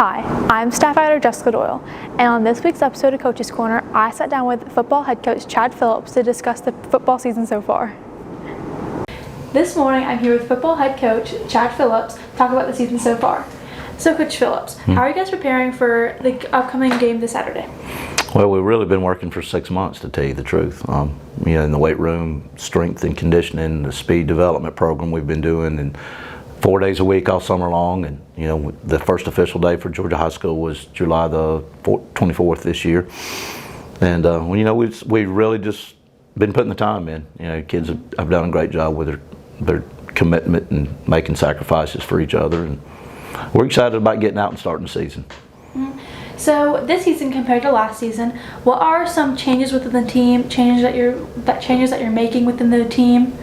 Hi, I'm staff writer Jessica Doyle, and on this week's episode of Coach's Corner, I sat down with football head coach Chad Phillips to discuss the football season so far. This morning, I'm here with football head coach Chad Phillips to talk about the season so far. So, Coach Phillips, how are you guys preparing for the upcoming game this Saturday? Well, we've really been working for 6 months, to tell you the truth. In the weight room, strength and conditioning, the speed development program we've been doing, and 4 days a week all summer long. And the first official day for Georgia High School was July the 24th this year. And we've really just been putting the time in. Kids have done a great job with their commitment and making sacrifices for each other. And we're excited about getting out and starting the season. So this season compared to last season, what are some changes within the team? Changes that you're making within the team?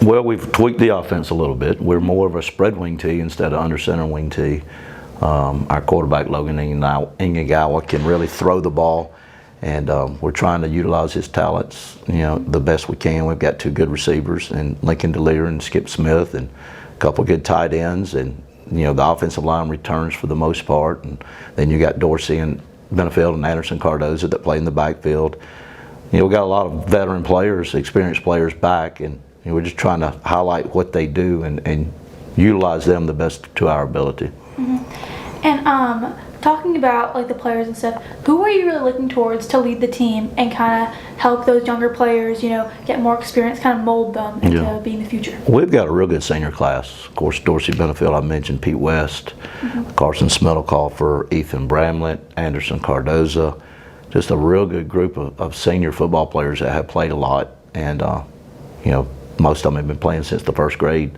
Well, we've tweaked the offense a little bit. We're more of a spread wing tee instead of under center wing tee. Our quarterback, Logan Ingagawa, can really throw the ball, and we're trying to utilize his talents the best we can. We've got two good receivers, and Lincoln DeLear and Skip Smith, and a couple good tight ends, and the offensive line returns for the most part. And then you got Dorsey and Benefield and Anderson Cardoza that play in the backfield. We've got a lot of veteran players, experienced players back, and we're just trying to highlight what they do and utilize them the best to our ability. And talking about the players and stuff, who are you really looking towards to lead the team and kind of help those younger players, get more experience, kind of mold them into being the future? We've got a real good senior class. Of course, Dorsey Benefield, I mentioned Pete West, Carson Smiddlecoffer, Ethan Bramlett, Anderson Cardoza. Just a real good group of senior football players that have played a lot, and most of them have been playing since the first grade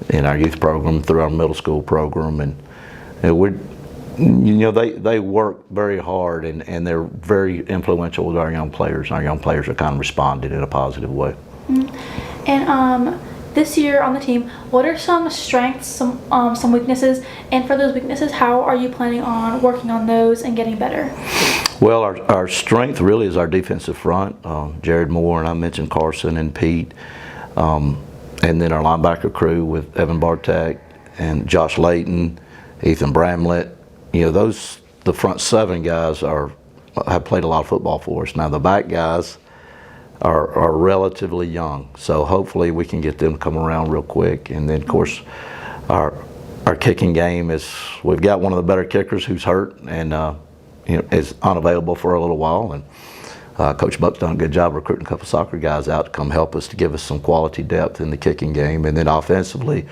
in our youth program, through our middle school program, and they work very hard, and they're very influential with our young players. Our young players are kind of responding in a positive way. And this year on the team, what are some strengths, some weaknesses, and for those weaknesses, how are you planning on working on those and getting better? Well, our strength really is our defensive front. Jared Moore, and I mentioned Carson and Pete, and then our linebacker crew with Evan Bartek and Josh Layton, Ethan Bramlett. The front seven guys have played a lot of football for us. Now the back guys are relatively young, so hopefully we can get them to come around real quick. And then of course our kicking game we've got one of the better kickers who's hurt and is unavailable for a little while, and Coach Buck's done a good job recruiting a couple soccer guys out to come help us, to give us some quality depth in the kicking game. And then offensively,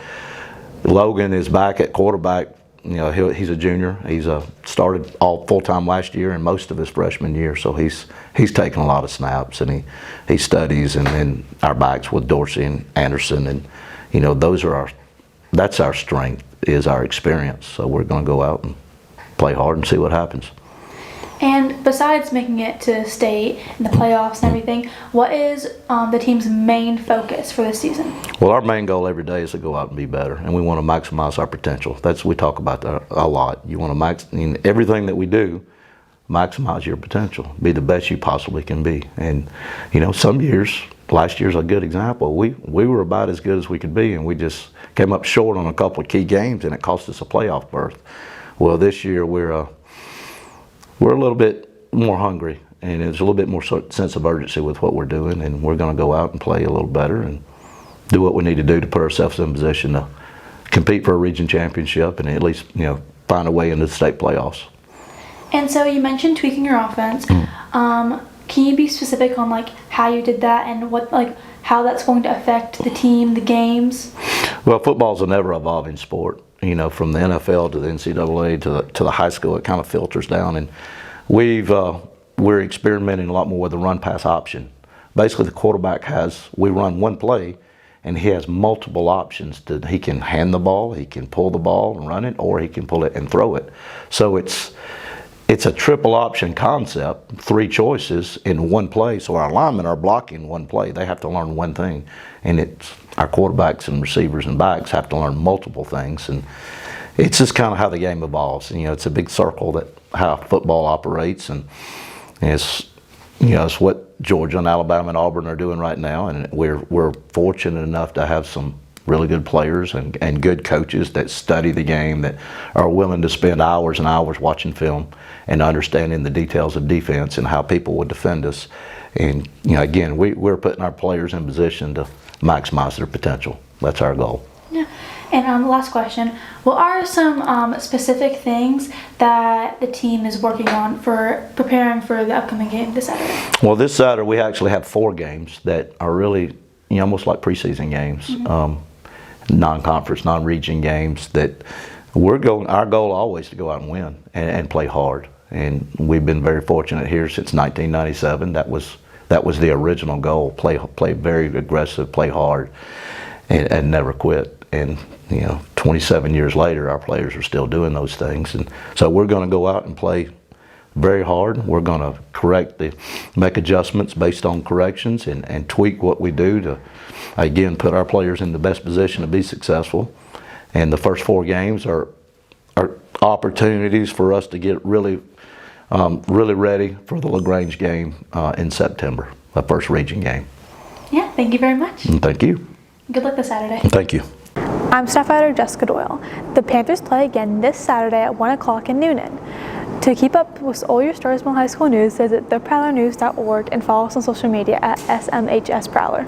Logan is back at quarterback. He's a junior. He's started all full-time last year and most of his freshman year, so he's taken a lot of snaps, and he studies. And then our backs with Dorsey and Anderson, and that's our strength, is our experience. So we're going to go out and play hard and see what happens. And besides making it to state and the playoffs and everything, what is the team's main focus for this season? Well, our main goal every day is to go out and be better, and we want to maximize our potential. We talk about that a lot. You want to everything that we do, maximize your potential, be the best you possibly can be. And some years, last year's a good example. We were about as good as we could be, and we just came up short on a couple of key games, and it cost us a playoff berth. Well, this year we're a little bit more hungry, and there's a little bit more sense of urgency with what we're doing, and we're going to go out and play a little better and do what we need to do to put ourselves in position to compete for a region championship and at least find a way into the state playoffs. And so you mentioned tweaking your offense. Can you be specific on how you did that and how that's going to affect the team, the games? Well, football's an ever-evolving sport. From the NFL to the NCAA to the high school, it kind of filters down, and we're experimenting a lot more with the run-pass option. Basically, the quarterback we run one play, and he has multiple options. He can hand the ball, he can pull the ball and run it, or he can pull it and throw it. So it's a triple option concept, 3 choices in one play. So our linemen are blocking one play. They have to learn one thing, and our quarterbacks and receivers and backs have to learn multiple things. And it's just kind of how the game evolves. It's a big circle how football operates, and it's what Georgia and Alabama and Auburn are doing right now. And we're fortunate enough to have some really good players and good coaches that study the game, that are willing to spend hours and hours watching film and understanding the details of defense and how people would defend us. And again, we're putting our players in position to maximize their potential. That's our goal. Yeah. And last question, what are some specific things that the team is working on for preparing for the upcoming game this Saturday? Well, this Saturday we actually have 4 games that are really almost like preseason games, non-conference, non-region games that our goal always to go out and win and play hard. And we've been very fortunate here since 1997. That was the original goal: play very aggressive, play hard, and never quit. And 27 years later, our players are still doing those things. And so we're going to go out and play very hard. We're going to make adjustments based on corrections and tweak what we do to, again, put our players in the best position to be successful. And the first 4 games are opportunities for us to get really ready for the LaGrange game in September, the first region game. Yeah, thank you very much. And thank you. Good luck this Saturday. Thank you. I'm staff writer Jessica Doyle. The Panthers play again this Saturday at 1 o'clock in Noonan. To keep up with all your Starkville High School news, visit theprowlernews.org and follow us on social media at SMHS Prowler.